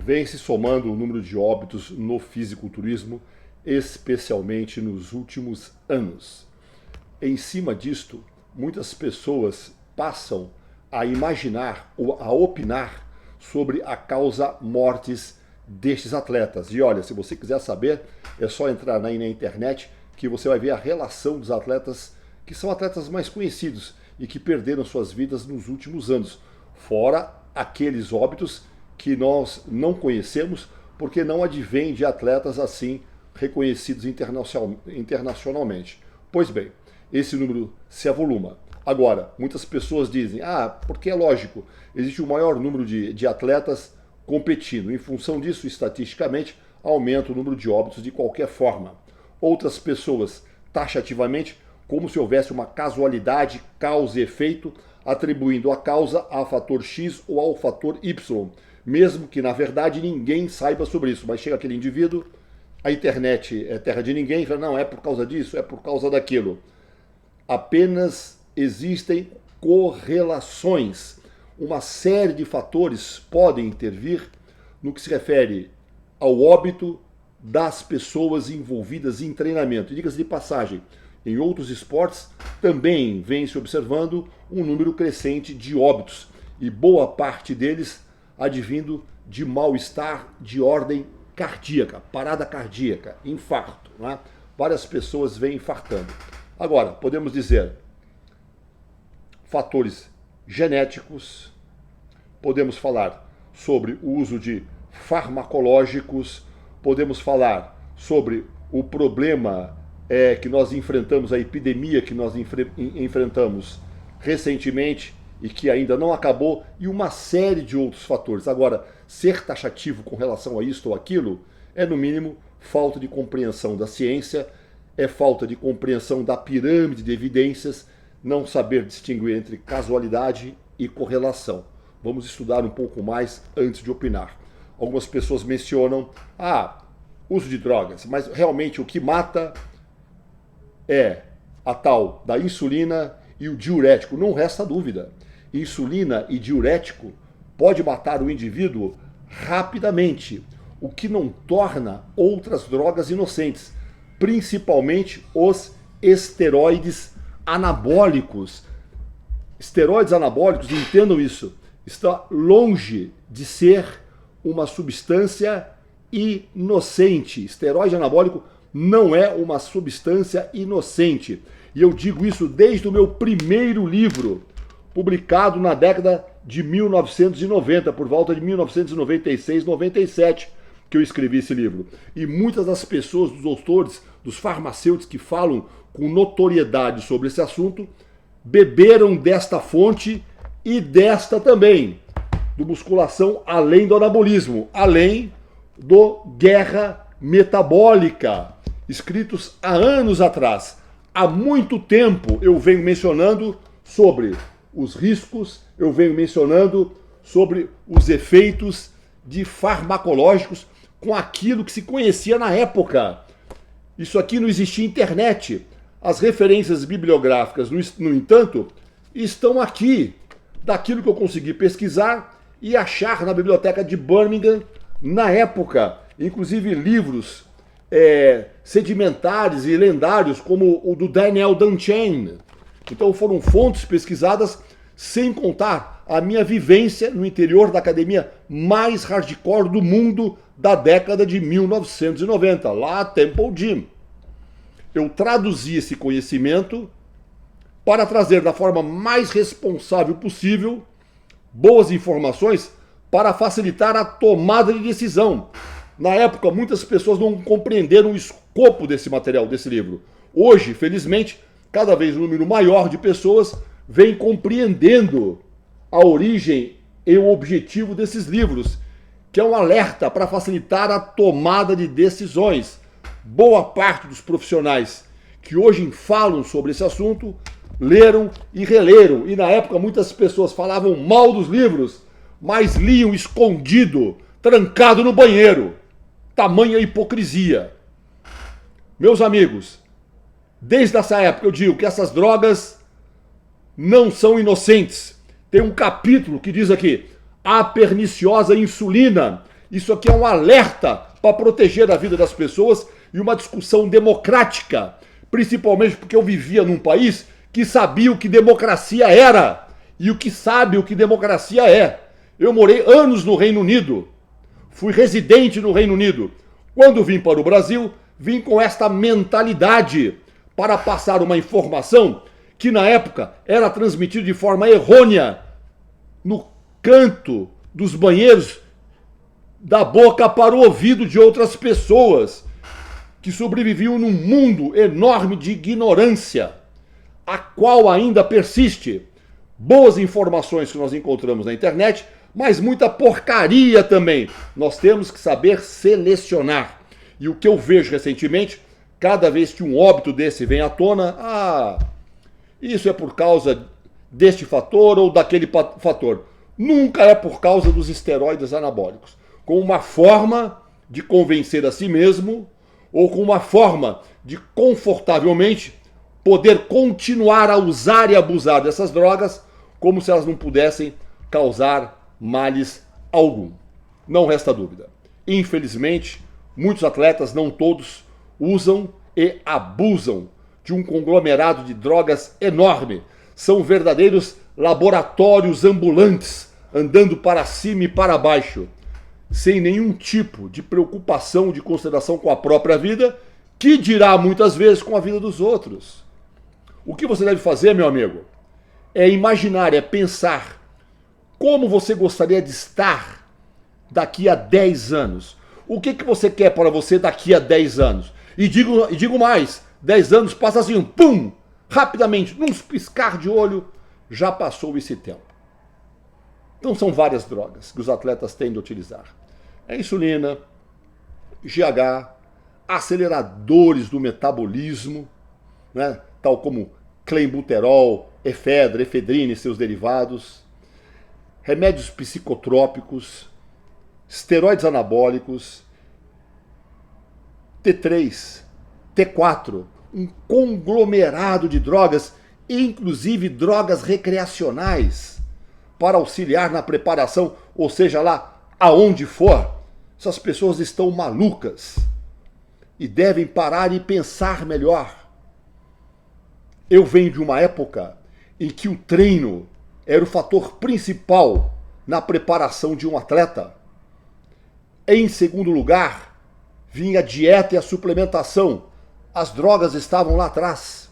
vem se somando o número de óbitos no fisiculturismo, especialmente nos últimos anos. Em cima disto, muitas pessoas passam a imaginar ou a opinar sobre a causa mortis destes atletas. E olha, se você quiser saber, é só entrar na internet que você vai ver a relação dos atletas que são atletas mais conhecidos e que perderam suas vidas nos últimos anos, fora aqueles óbitos que nós não conhecemos porque não advêm de atletas assim reconhecidos internacionalmente. Pois bem, esse número se avoluma. Agora, muitas pessoas dizem, porque é lógico, existe o maior número de atletas competindo. Em função disso, estatisticamente, aumenta o número de óbitos de qualquer forma. Outras pessoas, taxativamente, como se houvesse uma casualidade, causa e efeito, atribuindo a causa a fator X ou ao fator Y, mesmo que, na verdade, ninguém saiba sobre isso. Mas chega aquele indivíduo, a internet é terra de ninguém, fala, não, é por causa disso, é por causa daquilo. Apenas existem correlações. Uma série de fatores podem intervir no que se refere ao óbito das pessoas envolvidas em treinamento. E diga-se de passagem, em outros esportes também vem se observando um número crescente de óbitos, e boa parte deles advindo de mal-estar de ordem cardíaca, parada cardíaca, infarto, né? Várias pessoas vêm infartando. Agora, podemos dizer fatores genéticos, podemos falar sobre o uso de farmacológicos, podemos falar sobre o problema que nós enfrentamos, a epidemia que nós enfrentamos recentemente e que ainda não acabou, e uma série de outros fatores. Agora, ser taxativo com relação a isto ou aquilo é, no mínimo, falta de compreensão da ciência, é falta de compreensão da pirâmide de evidências, não saber distinguir entre casualidade e correlação. Vamos estudar um pouco mais antes de opinar. Algumas pessoas mencionam, uso de drogas, mas realmente o que mata é a tal da insulina e o diurético, não resta dúvida. Insulina e diurético pode matar o indivíduo rapidamente, o que não torna outras drogas inocentes, principalmente os esteroides anabólicos. Esteroides anabólicos, entendam isso, está longe de ser uma substância inocente. Esteroide anabólico não é uma substância inocente. E eu digo isso desde o meu primeiro livro, publicado na década de 1990, por volta de 1996, 97, que eu escrevi esse livro. E muitas das pessoas, dos doutores, dos farmacêuticos que falam com notoriedade sobre esse assunto, beberam desta fonte e desta também, do musculação além do anabolismo, além do guerra metabólica, escritos há anos atrás. Há muito tempo eu venho mencionando sobre os riscos, eu venho mencionando sobre os efeitos de farmacológicos com aquilo que se conhecia na época. Isso aqui não existia internet. As referências bibliográficas, no entanto, estão aqui, daquilo que eu consegui pesquisar e achar na biblioteca de Birmingham na época. Inclusive livros sedimentares e lendários, como o do Daniel Dunchain. Então foram fontes pesquisadas, sem contar a minha vivência no interior da academia mais hardcore do mundo da década de 1990, lá a Temple Gym. Eu traduzi esse conhecimento para trazer da forma mais responsável possível boas informações para facilitar a tomada de decisão. Na época, muitas pessoas não compreenderam o escopo desse material, desse livro. Hoje, felizmente, cada vez um número maior de pessoas vem compreendendo a origem e o objetivo desses livros, que é um alerta para facilitar a tomada de decisões. Boa parte dos profissionais que hoje falam sobre esse assunto leram e releram. E na época muitas pessoas falavam mal dos livros, mas liam escondido, trancado no banheiro. Tamanha hipocrisia. Meus amigos, desde essa época eu digo que essas drogas não são inocentes. Tem um capítulo que diz aqui, a perniciosa insulina, Isso aqui é um alerta para proteger a vida das pessoas e uma discussão democrática, principalmente porque eu vivia num país que sabia o que democracia era e o que sabe o que democracia é. Eu morei anos no Reino Unido, fui residente no Reino Unido. Quando vim para o Brasil, vim com esta mentalidade para passar uma informação que na época era transmitida de forma errônea no canto dos banheiros, da boca para o ouvido de outras pessoas que sobreviviam num mundo enorme de ignorância, a qual ainda persiste. Boas informações que nós encontramos na internet, mas muita porcaria também. Nós temos que saber selecionar. E o que eu vejo recentemente, cada vez que um óbito desse vem à tona, isso é por causa deste fator ou daquele fator. Nunca é por causa dos esteroides anabólicos. Com uma forma de convencer a si mesmo ou com uma forma de confortavelmente poder continuar a usar e abusar dessas drogas como se elas não pudessem causar males algum. Não resta dúvida. Infelizmente, muitos atletas, não todos, usam e abusam de um conglomerado de drogas enorme. São verdadeiros laboratórios ambulantes, andando para cima e para baixo, sem nenhum tipo de preocupação, de consideração com a própria vida, que dirá muitas vezes com a vida dos outros. O que você deve fazer, meu amigo, é imaginar, é pensar como você gostaria de estar daqui a 10 anos. O que você quer para você daqui a 10 anos? E digo mais, 10 anos passa assim, pum, rapidamente, num piscar de olho, já passou esse tempo. Então são várias drogas que os atletas têm de utilizar. É insulina, GH, aceleradores do metabolismo, né? Tal como clenbuterol, efedra, efedrina e seus derivados, remédios psicotrópicos, esteroides anabólicos, T3, T4, um conglomerado de drogas, inclusive drogas recreacionais, para auxiliar na preparação, ou seja lá aonde for. Essas pessoas estão malucas e devem parar e pensar melhor. Eu venho de uma época em que o treino era o fator principal na preparação de um atleta. Em segundo lugar, vinha a dieta e a suplementação. As drogas estavam lá atrás.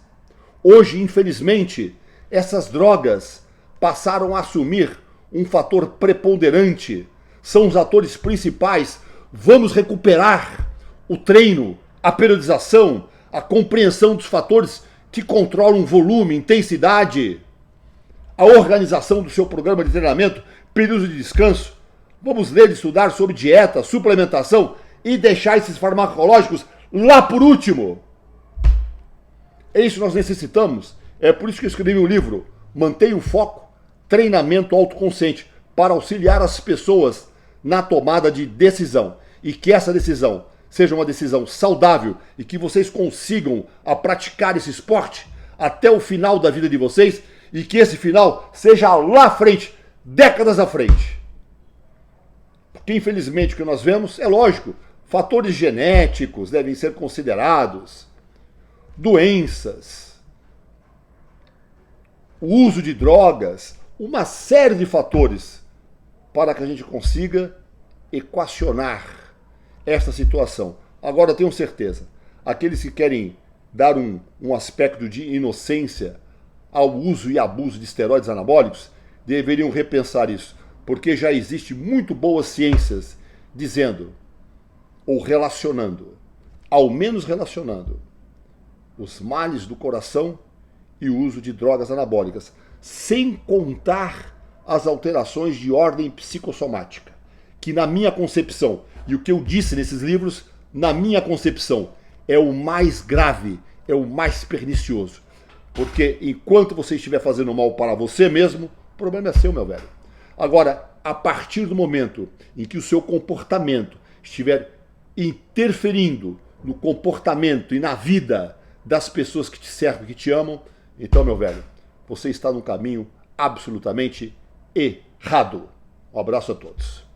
Hoje, infelizmente, essas drogas passaram a assumir um fator preponderante. São os atores principais. Vamos recuperar o treino, a periodização, a compreensão dos fatores que controlam volume, intensidade, a organização do seu programa de treinamento, período de descanso. Vamos ler e estudar sobre dieta, suplementação e deixar esses farmacológicos lá por último. É isso que nós necessitamos. É por isso que eu escrevi o livro Mantenha o Foco, Treinamento Autoconsciente, para auxiliar as pessoas na tomada de decisão. E que essa decisão seja uma decisão saudável e que vocês consigam a praticar esse esporte até o final da vida de vocês e que esse final seja lá à frente, décadas à frente. Porque infelizmente o que nós vemos, é lógico, fatores genéticos devem ser considerados, doenças, o uso de drogas, uma série de fatores para que a gente consiga equacionar esta situação. Agora, eu tenho certeza, aqueles que querem dar um aspecto de inocência ao uso e abuso de esteroides anabólicos, deveriam repensar isso, porque já existe muito boas ciências dizendo, ou relacionando, ao menos relacionando, os males do coração e o uso de drogas anabólicas, sem contar as alterações de ordem psicossomática, que na minha concepção, e o que eu disse nesses livros, na minha concepção, é o mais grave, é o mais pernicioso. Porque enquanto você estiver fazendo mal para você mesmo, o problema é seu, meu velho. Agora, a partir do momento em que o seu comportamento estiver interferindo no comportamento e na vida das pessoas que te cercam, que te amam, então, meu velho, você está num caminho absolutamente errado. Um abraço a todos.